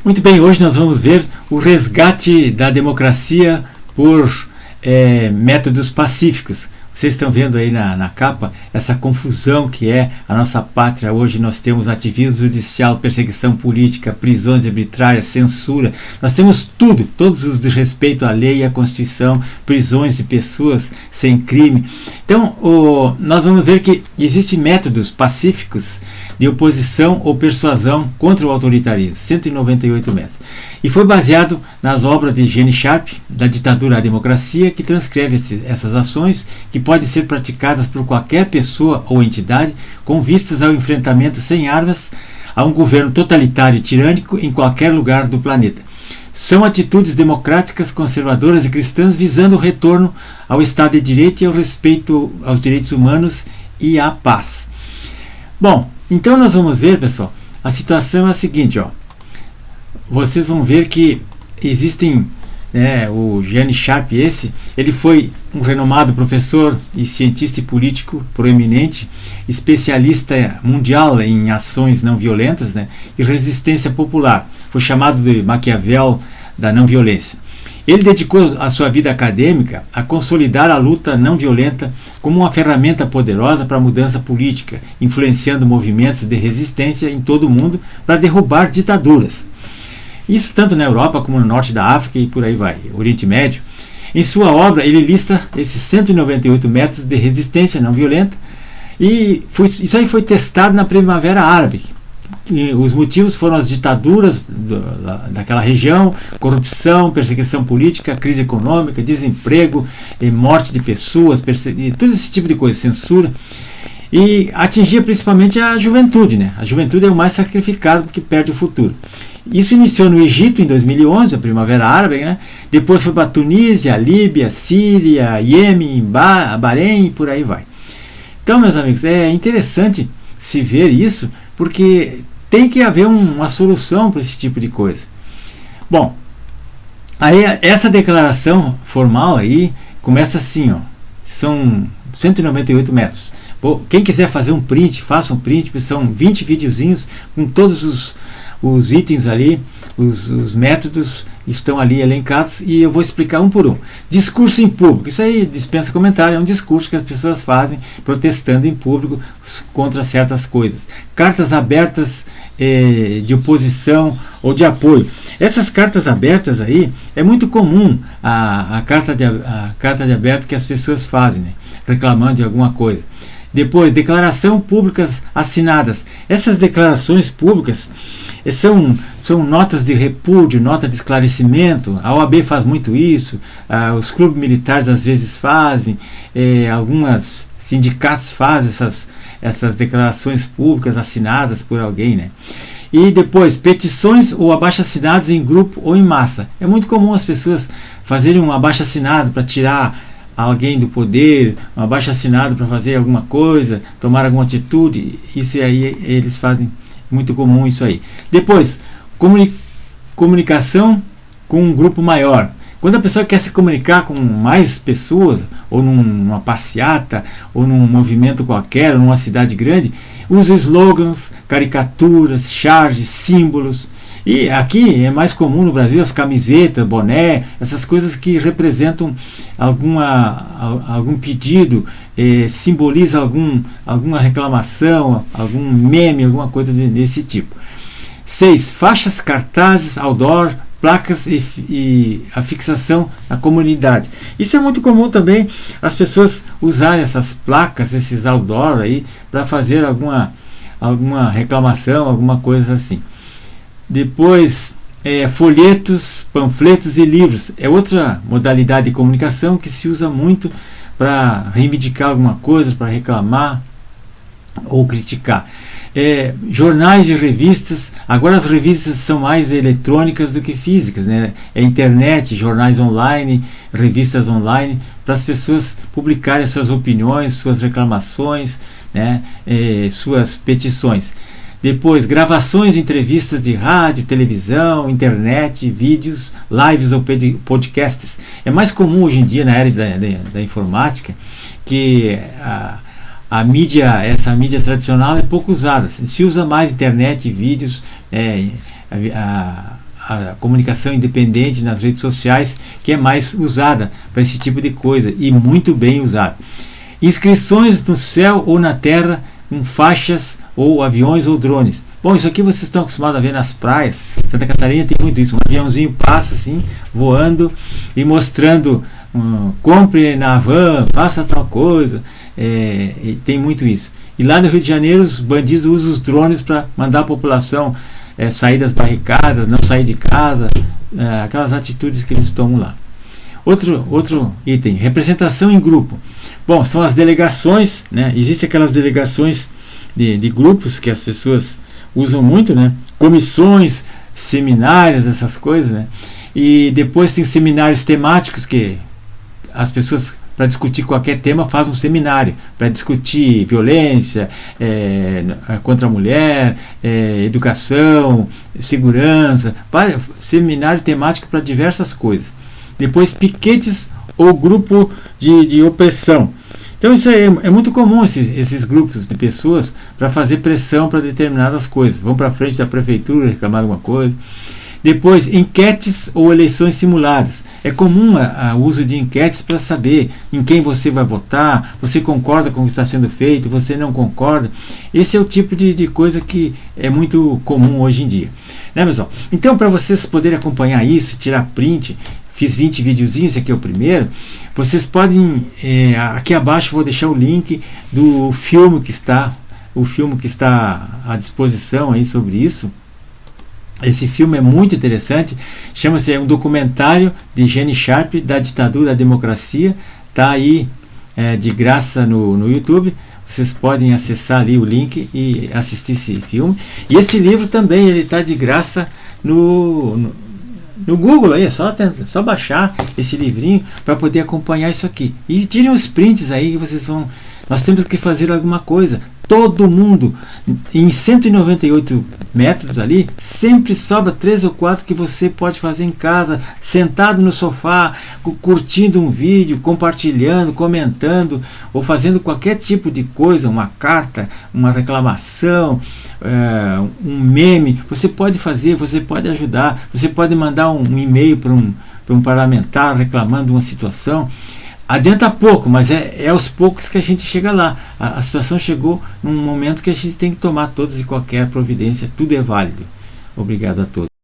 Muito bem, hoje nós vamos ver o resgate da democracia por métodos pacíficos. Vocês estão vendo aí na capa essa confusão que é a nossa pátria. Hoje nós temos ativismo judicial, perseguição política, prisões arbitrárias, censura. Nós temos tudo, todos os desrespeito à lei e à Constituição, prisões de pessoas sem crime. Então, nós vamos ver que existem métodos pacíficos de oposição ou persuasão contra o autoritarismo, 198 métodos. E foi baseado nas obras de Gene Sharp, da Ditadura à Democracia, que transcreve essas ações que podem ser praticadas por qualquer pessoa ou entidade com vistas ao enfrentamento sem armas a um governo totalitário e tirânico em qualquer lugar do planeta. São atitudes democráticas, conservadoras e cristãs visando o retorno ao Estado de Direito e ao respeito aos direitos humanos e à paz. Bom, então nós vamos ver, pessoal, a situação é a seguinte, ó. Vocês vão ver que existem, o Gene Sharp, ele foi um renomado professor e cientista e político proeminente, especialista mundial em ações não violentas, e resistência popular. Foi chamado de Maquiavel da não violência. Ele dedicou a sua vida acadêmica a consolidar a luta não violenta como uma ferramenta poderosa para a mudança política, influenciando movimentos de resistência em todo o mundo para derrubar ditaduras. Isso tanto na Europa como no norte da África e por aí vai, Oriente Médio. Em sua obra ele lista esses 198 métodos de resistência não violenta e isso aí foi testado na Primavera Árabe. E os motivos foram as ditaduras daquela região, corrupção, perseguição política, crise econômica, desemprego, morte de pessoas, todo esse tipo de coisa, censura. E atingia principalmente a juventude. A juventude é o mais sacrificado porque perde o futuro. Isso iniciou no Egito em 2011, a Primavera Árabe, depois foi para a Tunísia, Líbia, Síria, Iêmen, Bahrein e por aí vai. Então, meus amigos, é interessante se ver isso, porque tem que haver uma solução para esse tipo de coisa. Bom, aí essa declaração formal aí começa assim, são 198 metros. Quem quiser fazer um print, faça um print, porque são 20 videozinhos com todos os itens ali, os métodos estão ali elencados e eu vou explicar um por um. Discurso em público, isso aí dispensa comentário, é um discurso que as pessoas fazem protestando em público contra certas coisas. Cartas abertas de oposição ou de apoio. Essas cartas abertas aí, é muito comum a carta de aberto que as pessoas fazem, reclamando de alguma coisa. Depois, declaração públicas assinadas. Essas declarações públicas são notas de repúdio, nota de esclarecimento. A OAB faz muito isso, os clubes militares às vezes fazem, alguns sindicatos fazem essas declarações públicas assinadas por alguém. E depois, petições ou abaixo-assinados em grupo ou em massa. É muito comum as pessoas fazerem um abaixo-assinado para tirar alguém do poder, um abaixo-assinado para fazer alguma coisa, tomar alguma atitude. Isso aí eles fazem, muito comum isso aí. Depois, comunicação com um grupo maior. Quando a pessoa quer se comunicar com mais pessoas, ou numa passeata, ou num movimento qualquer, ou numa cidade grande, usa slogans, caricaturas, charges, símbolos. E aqui é mais comum no Brasil as camisetas, boné, essas coisas que representam algum pedido, simboliza alguma reclamação, algum meme, alguma coisa desse tipo. 6. Faixas, cartazes, outdoor, placas e a fixação na comunidade. Isso é muito comum também, as pessoas usarem essas placas, esses outdoor aí, para fazer alguma reclamação, alguma coisa assim. Depois, folhetos, panfletos e livros. É outra modalidade de comunicação que se usa muito para reivindicar alguma coisa, para reclamar ou criticar. Jornais e revistas. Agora as revistas são mais eletrônicas do que físicas, É internet, jornais online, revistas online, para as pessoas publicarem suas opiniões, suas reclamações, suas petições. Depois, gravações, entrevistas de rádio, televisão, internet, vídeos, lives ou podcasts. É mais comum hoje em dia, na era da informática, que essa mídia tradicional é pouco usada. Se usa mais internet, vídeos, a comunicação independente nas redes sociais, que é mais usada para esse tipo de coisa, e muito bem usada. Inscrições no céu ou na terra com faixas ou aviões ou drones. Bom, isso aqui vocês estão acostumados a ver nas praias. Santa Catarina tem muito isso. Um aviãozinho passa assim, voando e mostrando, compre na van, faça tal coisa. E tem muito isso. E lá no Rio de Janeiro os bandidos usam os drones para mandar a população sair das barricadas, não sair de casa, aquelas atitudes que eles tomam lá. Outro item, representação em grupo. Bom, são as delegações, né? Existem aquelas delegações de grupos que as pessoas usam muito, né? Comissões, seminários, essas coisas, né? E depois tem seminários temáticos que as pessoas, para discutir qualquer tema, fazem um seminário para discutir violência contra a mulher, educação, segurança, seminário temático para diversas coisas. Depois piquetes ou grupo de opressão. Então isso aí é muito comum, esses grupos de pessoas, para fazer pressão para determinadas coisas. Vão para frente da prefeitura reclamar alguma coisa. Depois, enquetes ou eleições simuladas. É comum o uso de enquetes para saber em quem você vai votar, você concorda com o que está sendo feito, você não concorda. Esse é o tipo de coisa que é muito comum hoje em dia, né, pessoal? Então, para vocês poderem acompanhar isso, tirar print, fiz 20 videozinhos, esse aqui é o primeiro. Vocês podem, aqui abaixo vou deixar o link do filme que está à disposição aí sobre isso. Esse filme é muito interessante, chama-se um documentário de Gene Sharp, da ditadura à democracia. Está aí de graça no YouTube. Vocês podem acessar ali o link e assistir esse filme. E esse livro também está de graça no Google. Aí é só baixar esse livrinho para poder acompanhar isso aqui. E tirem os prints aí que vocês vão... Nós temos que fazer alguma coisa. Todo mundo, em 198 métodos ali, sempre sobra 3 ou 4 que você pode fazer em casa, sentado no sofá, curtindo um vídeo, compartilhando, comentando, ou fazendo qualquer tipo de coisa, uma carta, uma reclamação, um meme. Você pode fazer, você pode ajudar, você pode mandar um e-mail para um parlamentar reclamando de uma situação. Adianta pouco, mas é aos poucos que a gente chega lá. A situação chegou num momento que a gente tem que tomar todas e qualquer providência. Tudo é válido. Obrigado a todos.